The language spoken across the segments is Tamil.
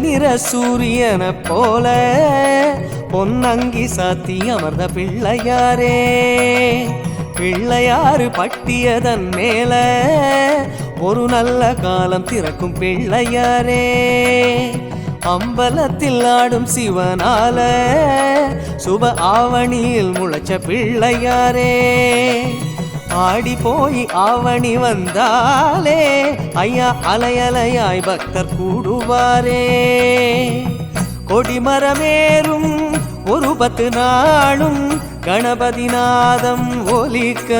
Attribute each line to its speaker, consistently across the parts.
Speaker 1: நிற சூரியனை போல பொன்னங்கி சாத்தி அமர்ந்த பிள்ளையாரே, பிள்ளையாறு பட்டியதன் மேல ஒரு நல்ல காலம் திறக்கும் பிள்ளையாரே, அம்பலத்தில் ஆடும் சிவனால சுப ஆவணியில் முளைச்ச பிள்ளையாரே, ஆடி போய் ஆவணி வந்தாலே ஐயா அலையலையாய் பக்தர் கூடுவாரே, கொடிமரமேறும் ஒரு 10 நாளும் கணபதி நாதம் ஒலிக்க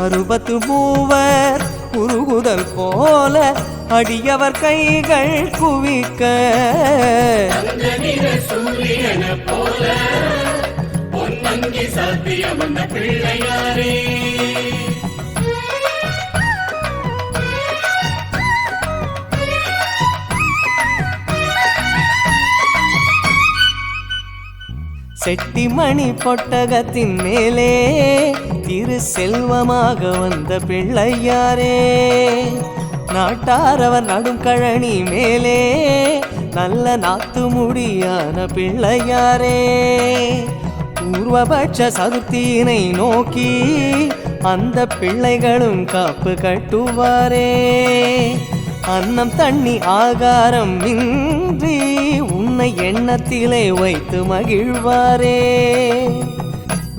Speaker 1: 60 மூவர் உருகுதல் போல அடியவர் கைகள் குவிக்க,
Speaker 2: பிள்ளையாரே
Speaker 1: செட்டிமணி பொட்டகத்தின் மேலே திரு செல்வமாக வந்த பிள்ளையாரே, நாட்டாரவர் நடும் கழனி மேலே நல்ல நாத்து முடியான பிள்ளையாரே, பூர்வபட்ச சதுர்த்தியினை நோக்கி அந்த பிள்ளைகளும் காப்பு கட்டுவாரே, அன்னம் தண்ணி ஆகாரம் இன்றி உன்னை எண்ணத்திலே வைத்து மகிழ்வாரே,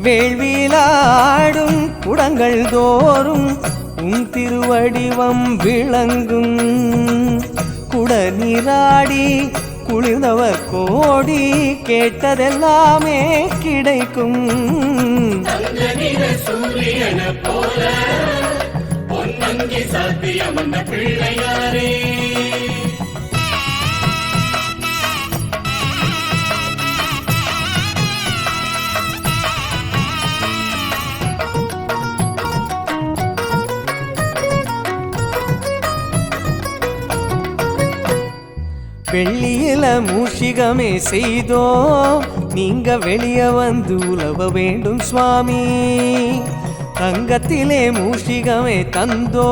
Speaker 1: வேள்வியிலாடும் குடங்கள் தோறும் உன் திருவடிவம் விளங்கும், குட நீராடி குளிர்ந்தவர் கோடி கேட்டதெல்லாமே கிடைக்கும்,
Speaker 2: பிள்ளையாரே
Speaker 1: வெள்ளியில மூஷிகமே செய்தோ நீங்க வெளியே வந்து உலவ வேண்டும் சுவாமி, தங்கத்திலே மூஷிகமே தந்தோ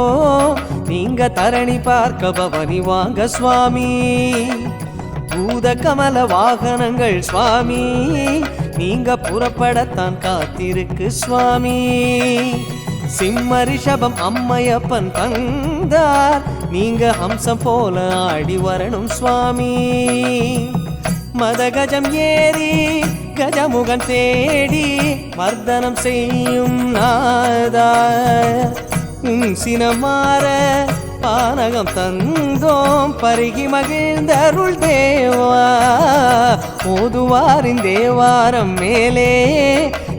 Speaker 1: நீங்க தரணி பார்க்க பவனி வாங்க சுவாமி, பூத கமல வாகனங்கள் சுவாமி நீங்க புறப்படத்தான் காத்திருக்கு சுவாமி, சிம்ம ரிஷபம் அம்மையப்பன் தந்தார் நீங்க ஹம்சம் போல ஆடி வரணும் சுவாமி, மதகஜம் ஏறி கஜமுகன் தேடி மர்தனம் செய்யும் நாதா, சினமாற பானகம் தந்தோம் பருகி மகிழ்ந்தருள் தேவா, ஓதுவாரின் தேவாரம் மேலே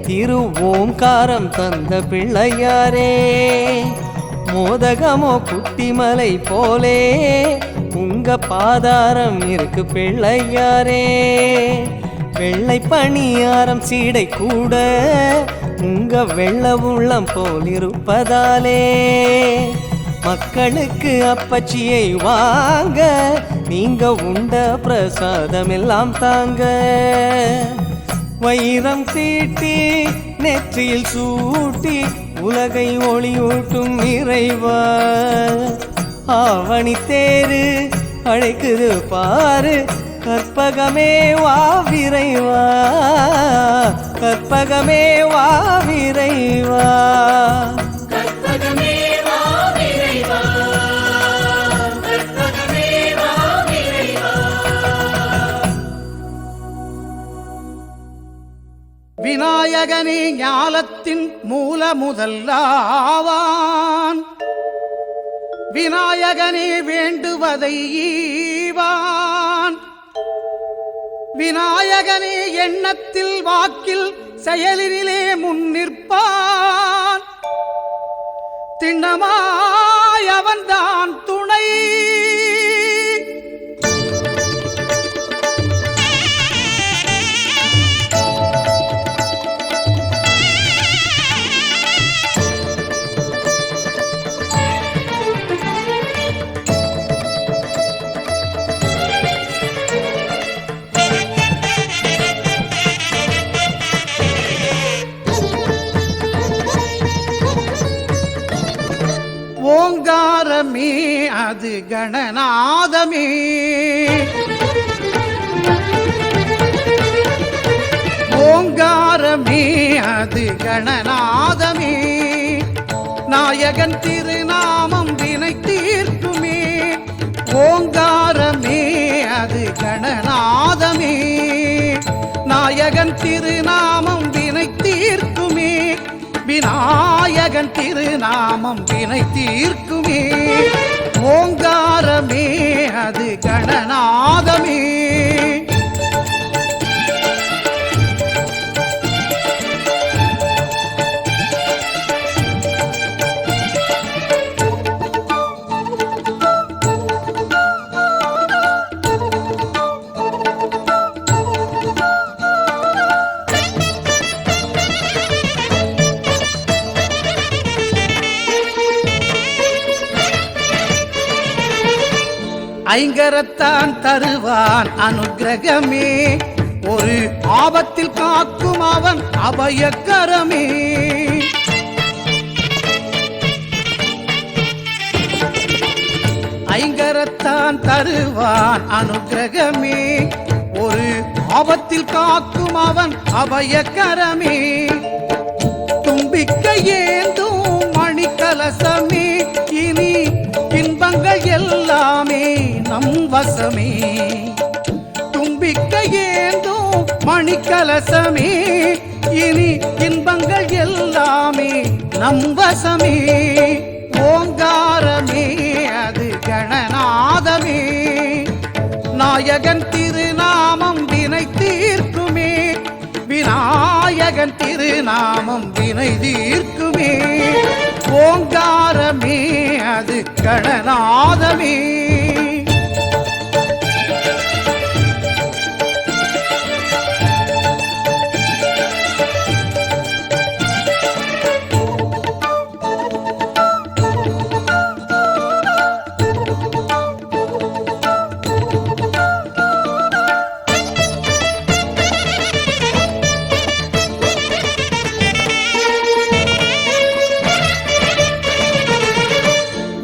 Speaker 1: திரு ஓம்காரம் தந்த பிள்ளையாரே, மோதகமோ குட்டிமலை போலே உங்க பாதாரம் இருக்கு பிள்ளையாரே, வெள்ளை பணியாரம் சீடை கூட உங்க வெள்ள உள்ளம் போல் இருப்பதாலே, மக்களுக்கு அப்பச்சியை வாங்க நீங்க உண்ட பிரசாதம் எல்லாம் தாங்க, வைரம் தீட்டி நெற்றியில் சூட்டி உலகை ஒளியூட்டும் இறைவா, ஆவணி தேரு அழைக்குது பாரு கற்பகமே வா விரைவா, கற்பகமே வா விரைவா,
Speaker 3: விநாயகனே ஞாலத்தின் மூல முதல்லாவான், விநாயகனே வேண்டுவதை ஈவான், விநாயகனே எண்ணத்தில் வாக்கில் செயலினிலே முன்னிற்பான், திண்ணமாய் அவன்தான் துணை, ஓங்காரமே அது கணநாதமே, கணநாதமே. நாயகன் திருநாமம் வினை தீர்க்குமே. ஓங்காரமே அது கணநாதமே. நாயகன் திருநாமம் வினை தீர்க்குமே. விநாயகன் திருநாமம் வினை தீர்க்குமே. ஓங்காரமே அது கணநாதமே. ஐங்கரத்தான் தருவான் அனுக்கிரகமே. ஒரு ஆபத்தில் காக்கும் அவன் அபயக்கரமே. ஐங்கரத்தான் தருவான் அனுக்கிரகமே. ஒரு ஆபத்தில் காக்கும் அவன் அபயக்கரமே. தும்பிக்கை ஏந்தும் மணிக்கலசமே. இனி இன்பங்கள் எல்லாமே நம் வசமே. தும்பிக்கை ஏந்தும் மணிக்கலசமே. இனி இன்பங்கள் எல்லாமே நம் வசமே. ஓங்காரமே அது கணநாதமே. நாயகன் திருநாமம் வினை தீர்க்குமே. விநாயகன் திருநாமம் வினை தீர்க்குமே. ஓங்காரமே அது கணநாதமே.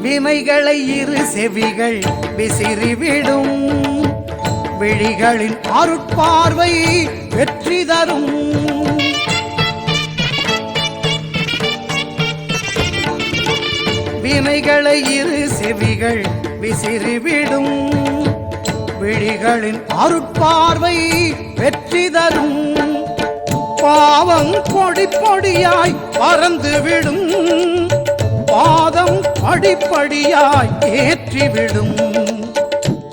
Speaker 3: வினைகளை இரு செவிகள் விசிறிவிடும். விழிகளின் அருட்பார்வை வெற்றி தரும். வினைகளை இரு செவிகள் விசிறிவிடும். விழிகளின் அருட்பார்வை வெற்றி தரும். பாவம் பொடி பொடியாய் பறந்துவிடும். பாதம் படிப்படியாய் ஏற்றிவிடும்.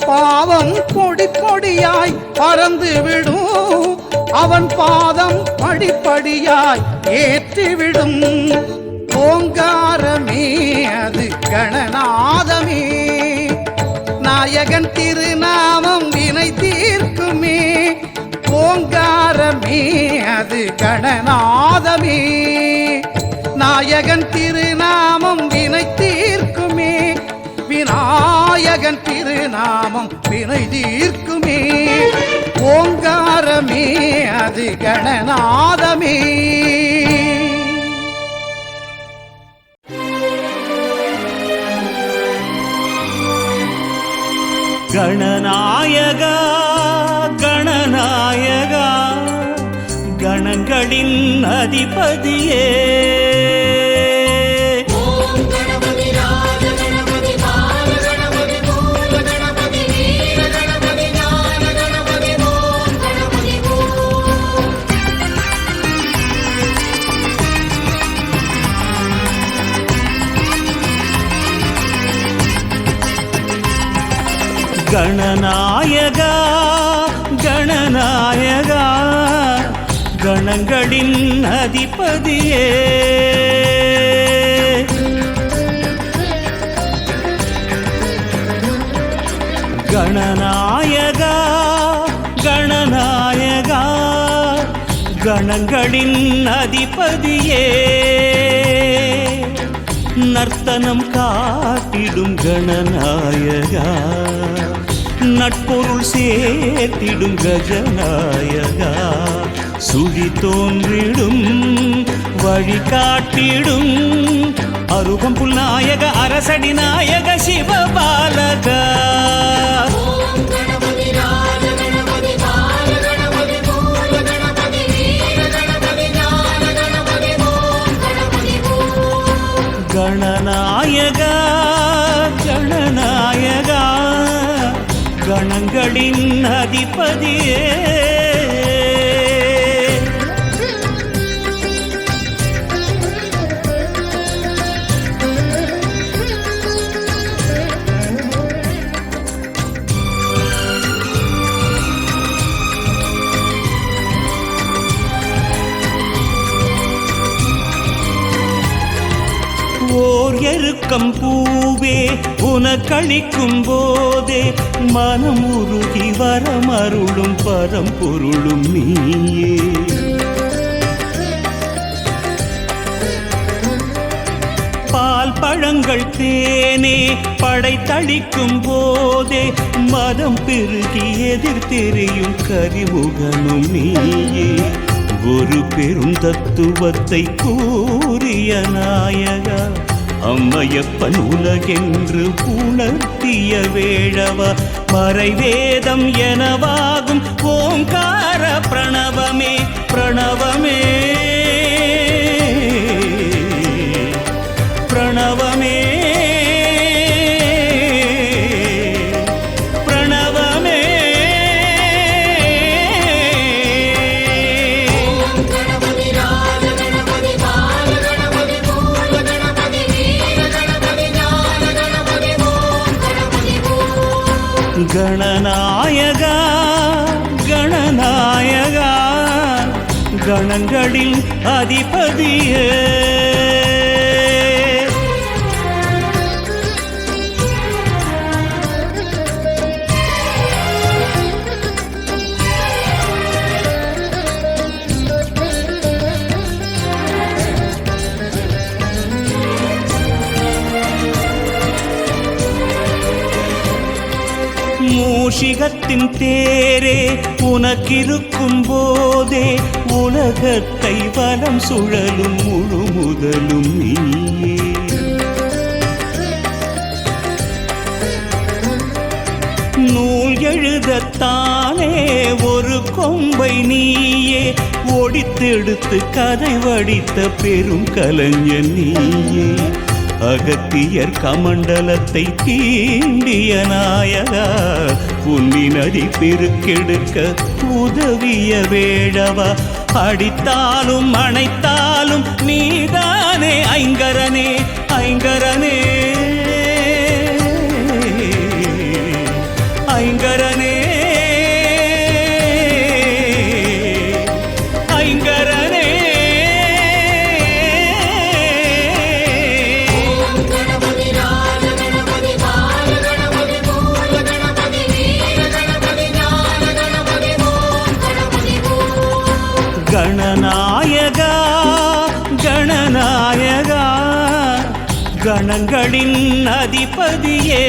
Speaker 3: பாவம் பொடி பொடியாய் பறந்துவிடும். அவன் பாதம் படிப்படியாய் ஏற்றிவிடும். ஓங்காரமே அது கணநாதமே. நாயகன் திருநாமம் வினை தீர்க்குமே. ஓங்காரமே அது கணநாதமே. நாயகன் திருநாமம் வினை தீர்க்குமே. விநாயகன் திருநாமம் வினை தீர்க்குமே. ஓங்காரமே அது கணநாதமே.
Speaker 4: கணநாயகா கணநாயகா கணங்களின் அதிபதியே. கணநாயகா கணநாயகா கணங்களின் அதிபதியே. கணநாயகா கணநாயகா கணங்களின் அதிபதியே. நர்த்தனம் காட்டிடும் கணநாயகா. நட்பொருள் சேர்த்திடும் கஜநாயகா. சுழி தோன்றிடும் வழி காட்டிடும் அருகம்புல் நாயக அரசடி நாயக சிவபாலகா.
Speaker 2: கணபதி
Speaker 4: கணங்களின் அதிபதியே ஓர் எருக்கம் பூவே உனக்களிக்கும் போதே மனம் உருகி வரமருளும் பரம்பொருளும் நீயே. பால் பழங்கள் தேனே படைத்தளிக்கும் போதே மதம் பெருகி எதிர்த்தெறியும் கரிமுகனும் நீயே. ஒரு பெரும் தத்துவத்தை கூறிய நாயகா அம்மையப்பன் உலகென்று உணர்த்திய வேழவா மறைவேதம் எனவாகும் ஓங்கார பிரணவமே பிரணவமே பிரணவமே கணநாயகா கணநாயகா கணங்களின் அதிபதியே. மூஷிகத்தின் தேரே உனக்கிருக்கும் போதே உலகத்தை வலம் சுழலும் முழு முதலும் நீயே. நூல் எழுதத்தானே ஒரு கொம்பை நீயே ஒடித்தெடுத்து கதை வடித்த பெரும் கலைஞன் நீயே. அகத்தியர் கமண்டலத்தை தீண்டிய நாயகா புன்னி நதி பெருக்கெடுக்க உதவிய வேழவா அடித்தாலும் அணைத்தாலும் நீதானே ஐங்கரனே ஐங்கரனே ஐங்கரனே கணநாயகா கணநாயகா கணங்களின் அதிபதியே.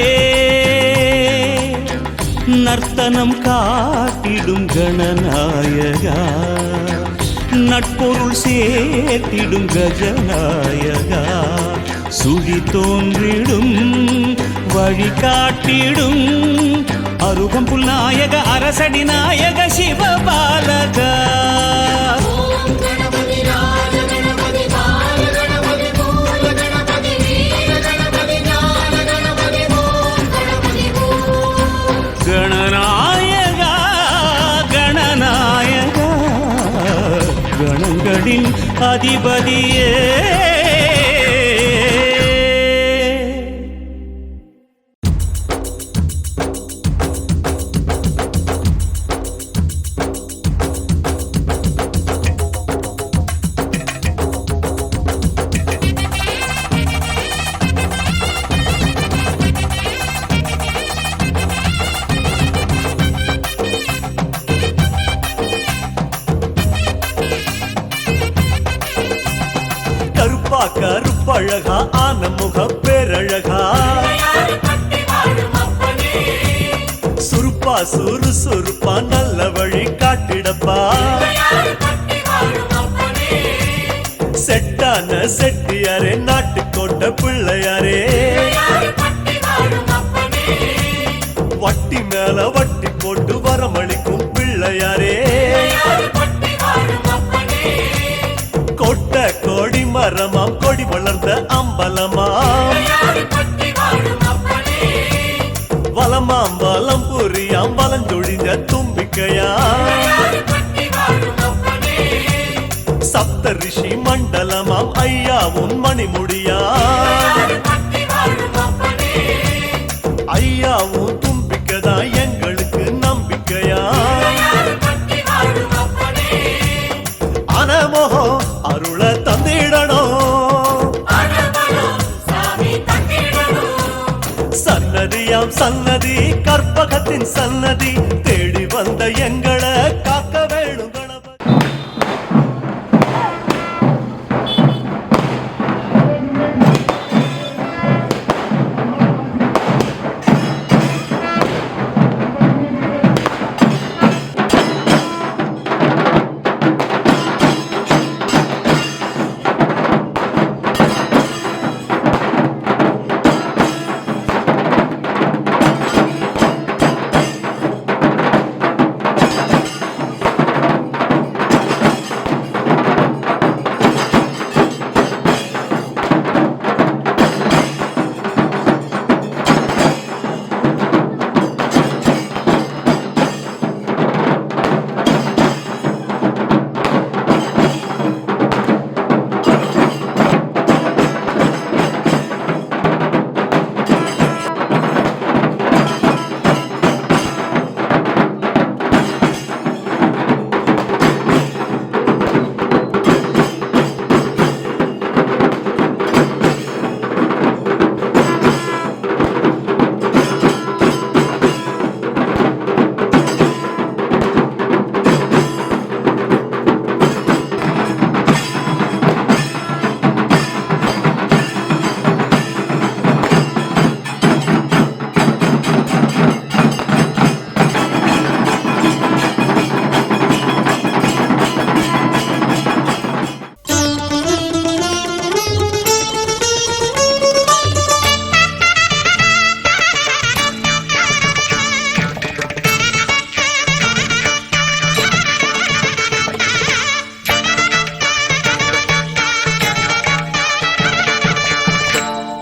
Speaker 4: நர்த்தனம் காட்டிடும் கணநாயகா நட்பொருள் சேர்த்திடும் கஜநாயகா சுழி தோன்றிடும் வழி காட்டிடும் அருகம்புல் நாயக அரசடி நாயக சிவபாலகா. கணநாயகா கணநாயகா கணங்களின் அதிபதியே. கருப்பழகா ஆனமுக பேரழகா சுருப்பா சுறுசுறுப்பா நல்ல வழி காட்டிடப்பா. செட்டான செட்டியாரே நாட்டுக்கோட்டை பிள்ளையாரே வட்டி மேல வட்டி போட்டு வரமளிக்கும் பிள்ளையாரே. கொட்ட கொடி மரமாம் கொடி வளர்ந்த அம்பலமாம் வலமாம் வலம் புரியாம் வலஞ்சொழிஞ்ச தும்பிக்கையா சப்த ரிஷி மண்டலமாம் ஐயா உன் மணிமுடியா ஐயா உன் தும்பிக்கைதா எங்களுக்கு நம்பிக்கையா அனமோகோ அருள தந்திடணும் சன்னதியாம் சன்னதி கற்பகத்தின் சன்னதி தேடி வந்த எங்களை காக்க வேணும் கணபதி.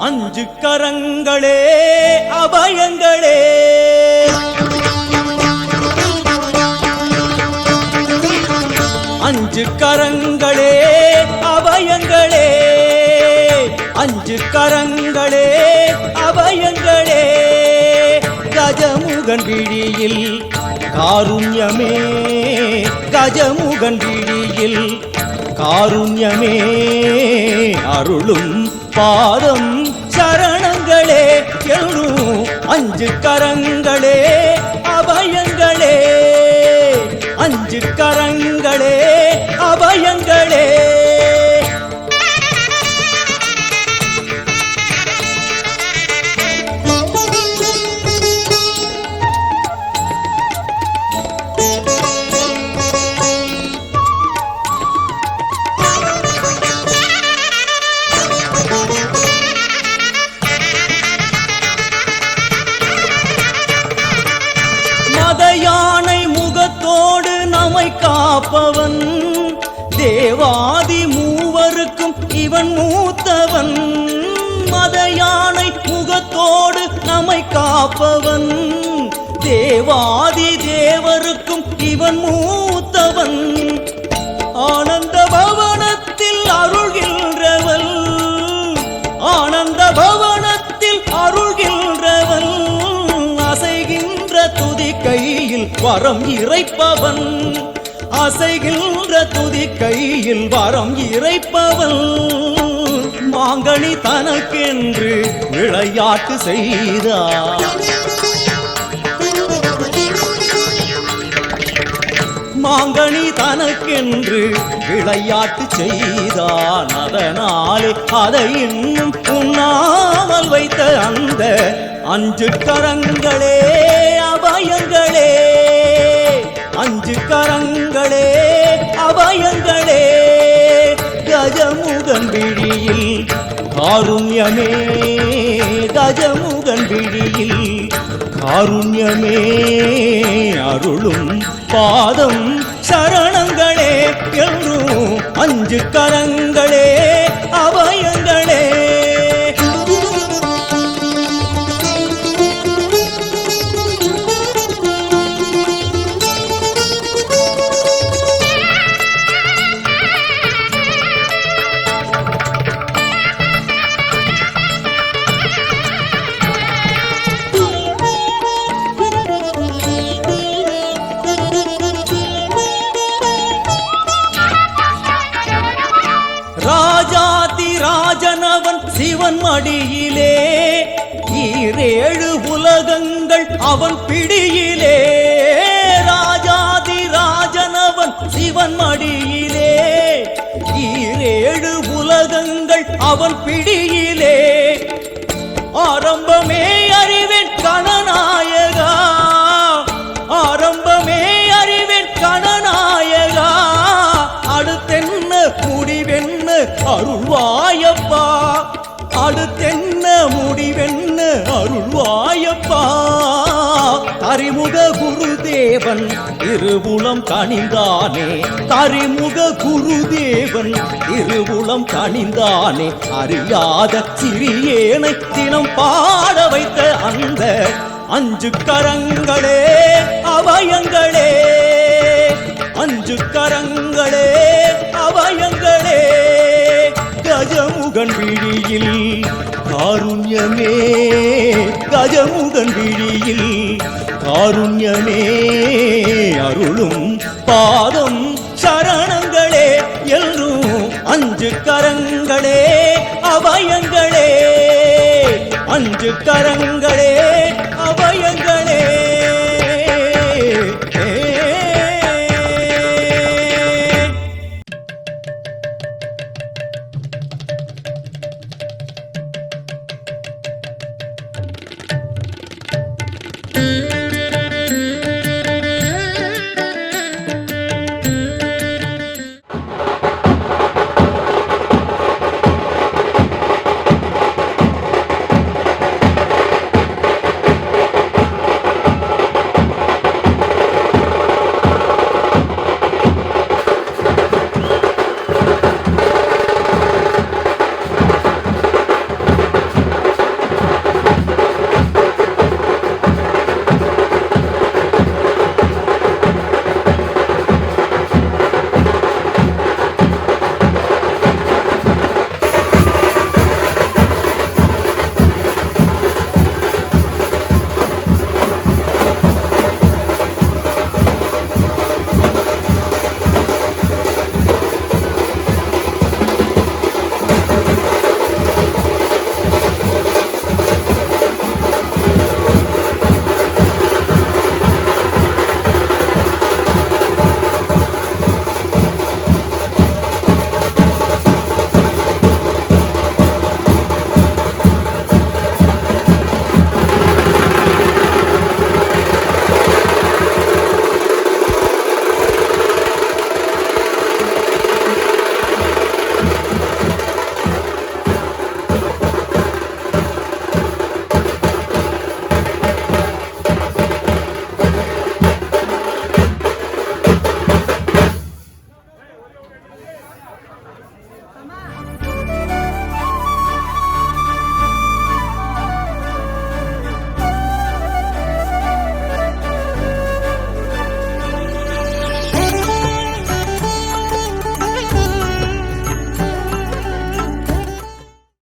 Speaker 4: அஞ்சு கரங்களே அபயங்களே அஞ்சு கரங்களே அபயங்களே அஞ்சு கரங்களே அபயங்களே கஜமுகன் விழியில் காருண்யமே கஜமுகன் விழியில் காருண்யமே அருளும் பாதம் சரணங்களே எழும் அஞ்சு கரங்களே அபயங்களே அஞ்சு கரங்களே அபயங்களே யானை முகத்தோடு நம்மை காப்பவன் தேவாதி மூவருக்கும் இவன் மூத்தவன் மத யானை முகத்தோடு நம்மை காப்பவன் தேவாதி தேவருக்கும் இவன் மூத்தவன் ஆனந்த பவனத்தில் அருள்கின்றவன் ஆனந்த பவனத்தில் அருள்கின்றவன் அசைகின்ற துதி கையில் வரம் இறைப்பவன் அசைகின்ற துதி கையில் வரம் இறைப்பவன் மாங்கனி தனக்கென்று விளையாட்டு செய்தார் மாங்கனி தனக்கென்று விளையாட்டு செய்தான் அதனாலே அதை இன்னும் உண்ணாமல் வைத்த அந்த அஞ்சு கரங்களே அபயங்களே அஞ்சு கரங்களே அபயங்களே கஜமுகன் விழியில் காருண்யமே கஜமுகன் விழியில் காருண்யமே அருளும் பாதம் சரணங்களே என்றும் அஞ்சு கரங்களே அபயங்களே
Speaker 5: ஈரேழு உலகங்கள் அவன் பிடியிலே, ராஜாதி ராஜனவன் சிவன் மடியிலே. ஈரேழு உலகங்கள் அவன் பிடியிலே, ஆரம்பமே அறிவேன் கணநாயகா, ஆரம்பமே அறிவேன் கணநாயகா. அடுத்தென்ன முடிவென்ன அருள்வாயப்பா, அடுத்தென்ன முடிவென்ன அருள்வாயப்பா. கரிமுக குருதேவன் திருவுளம் கனிந்தானே, கரிமுக குருதேவன் திருவுளம் கனிந்தானே. அறியாத சிறியேனை தினம் பாட வைத்த அந்த அஞ்சு கரங்களே அவயங்களே, அஞ்சு கரங்களே அவயங்களே. கஜமுகன் விழியில் காருண்யமே, கஜமுகன் விழியில் காருண்யமே. அருளும் பாதம் சரணங்களே என்றும் அஞ்சு கரங்களே அவயங்களே, அஞ்சு கர